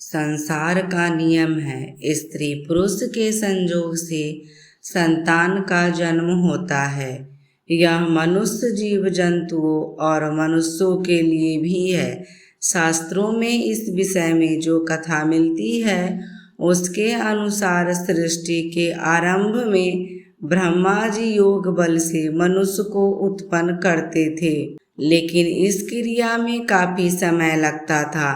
संसार का नियम है, स्त्री पुरुष के संयोग से संतान का जन्म होता है। यह मनुष्य जीव जंतुओं और मनुष्यों के लिए भी है। शास्त्रों में इस विषय में जो कथा मिलती है उसके अनुसार सृष्टि के आरंभ में ब्रह्मा जी योग बल से मनुष्य को उत्पन्न करते थे, लेकिन इस क्रिया में काफी समय लगता था।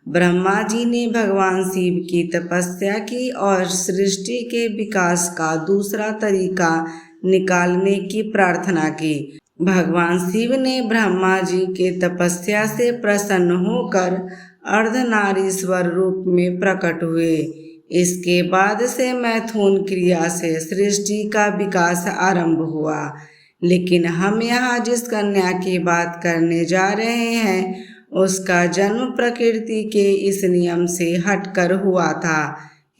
ब्रह्मा जी ने भगवान शिव की तपस्या की और सृष्टि के विकास का दूसरा तरीका निकालने की प्रार्थना की। भगवान शिव ने ब्रह्मा जी के तपस्या से प्रसन्न होकर अर्धनारीश्वर रूप में प्रकट हुए। इसके बाद से मैथुन क्रिया से सृष्टि का विकास आरंभ हुआ। लेकिन हम यहाँ जिस कन्या की बात करने जा रहे हैं उसका जन्म प्रकृति के इस नियम से हटकर हुआ था,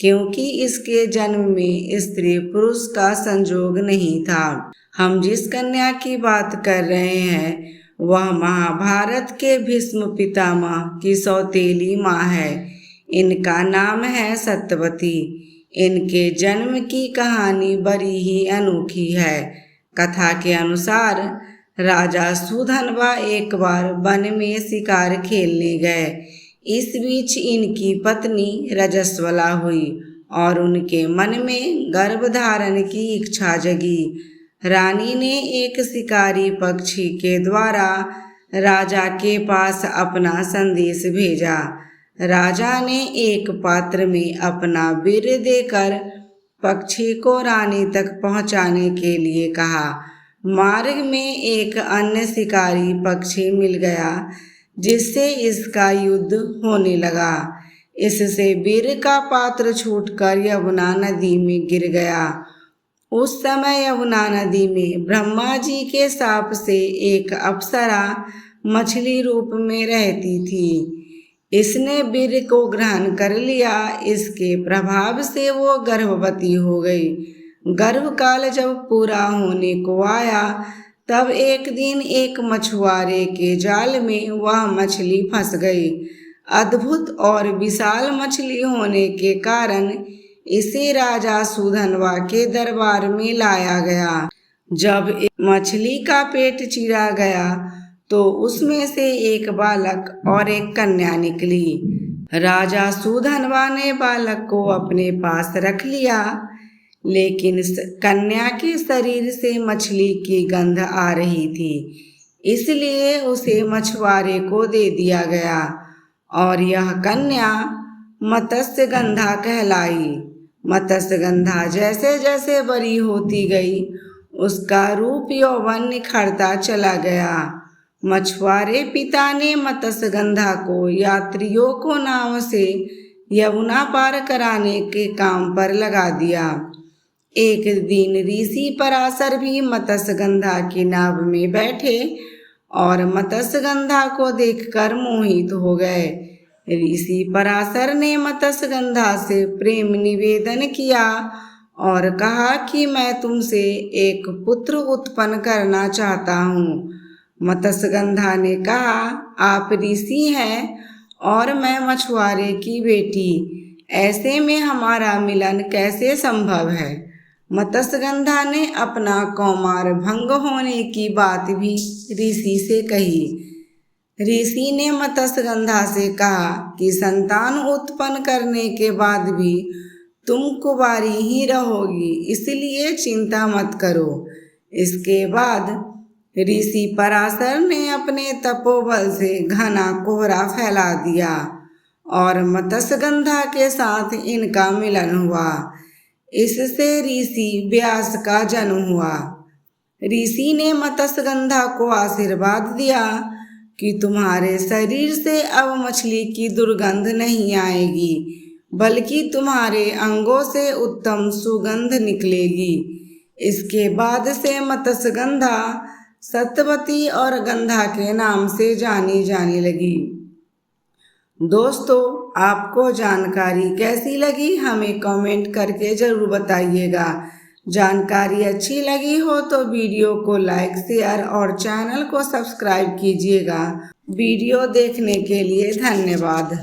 क्योंकि इसके जन्म में स्त्री पुरुष का संयोग नहीं था। हम जिस कन्या की बात कर रहे हैं वह महाभारत के भीष्म पितामह की सौतेली माँ है। इनका नाम है सत्यवती। इनके जन्म की कहानी बड़ी ही अनोखी है। कथा के अनुसार राजा सुधनवा एक बार वन में शिकार खेलने गए। इस बीच इनकी पत्नी रजस्वला हुई और उनके मन में गर्भ धारण की इच्छा जगी। रानी ने एक शिकारी पक्षी के द्वारा राजा के पास अपना संदेश भेजा। राजा ने एक पात्र में अपना वीर्य देकर पक्षी को रानी तक पहुंचाने के लिए कहा। मार्ग में एक अन्य शिकारी पक्षी मिल गया जिससे इसका युद्ध होने लगा। इससे वीर्य का पात्र छूटकर यमुना नदी में गिर गया। उस समय यमुना नदी में ब्रह्मा जी के शाप से एक अप्सरा मछली रूप में रहती थी। इसने वीर्य को ग्रहण कर लिया। इसके प्रभाव से वो गर्भवती हो गई। गर्भकाल जब पूरा होने को आया तब एक दिन एक मछुआरे के जाल में वह मछली फंस गई। अद्भुत और विशाल मछली होने के कारण इसे राजा सुधनवा के दरबार में लाया गया। जब मछली का पेट चीरा गया तो उसमें से एक बालक और एक कन्या निकली। राजा सुधनवा ने बालक को अपने पास रख लिया, लेकिन कन्या के शरीर से मछली की गंध आ रही थी, इसलिए उसे मछुआरे को दे दिया गया और यह कन्या मत्स्यगंधा कहलाई। मत्स्यगंधा जैसे जैसे बड़ी होती गई उसका रूप यौवन निखरता चला गया। मछुआरे पिता ने मत्स्यगंधा को यात्रियों को नाव से यमुना पार कराने के काम पर लगा दिया। एक दिन ऋषि पराशर भी मत्स्यगंधा की नाव में बैठे और मत्स्यगंधा को देखकर मोहित हो गए। ऋषि पराशर ने मत्स्यगंधा से प्रेम निवेदन किया और कहा कि मैं तुमसे एक पुत्र उत्पन्न करना चाहता हूँ। मत्स्यगंधा ने कहा, आप ऋषि हैं और मैं मछुआरे की बेटी, ऐसे में हमारा मिलन कैसे संभव है। मत्स्यगंधा ने अपना कौमार भंग होने की बात भी ऋषि से कही। ऋषि ने मत्स्यगंधा से कहा कि संतान उत्पन्न करने के बाद भी तुम कुंवारी ही रहोगी, इसलिए चिंता मत करो। इसके बाद ऋषि पराशर ने अपने तपोबल से घना कोहरा फैला दिया और मत्स्यगंधा के साथ इनका मिलन हुआ। इससे ऋषि व्यास का जन्म हुआ। ऋषि ने मत्स्यगंधा को आशीर्वाद दिया कि तुम्हारे शरीर से अब मछली की दुर्गंध नहीं आएगी, बल्कि तुम्हारे अंगों से उत्तम सुगंध निकलेगी। इसके बाद से मत्स्यगंधा सत्यवती और गंधा के नाम से जानी जाने लगी। दोस्तों, आपको जानकारी कैसी लगी हमें कमेंट करके ज़रूर बताइएगा। जानकारी अच्छी लगी हो तो वीडियो को लाइक, शेयर और चैनल को सब्सक्राइब कीजिएगा। वीडियो देखने के लिए धन्यवाद।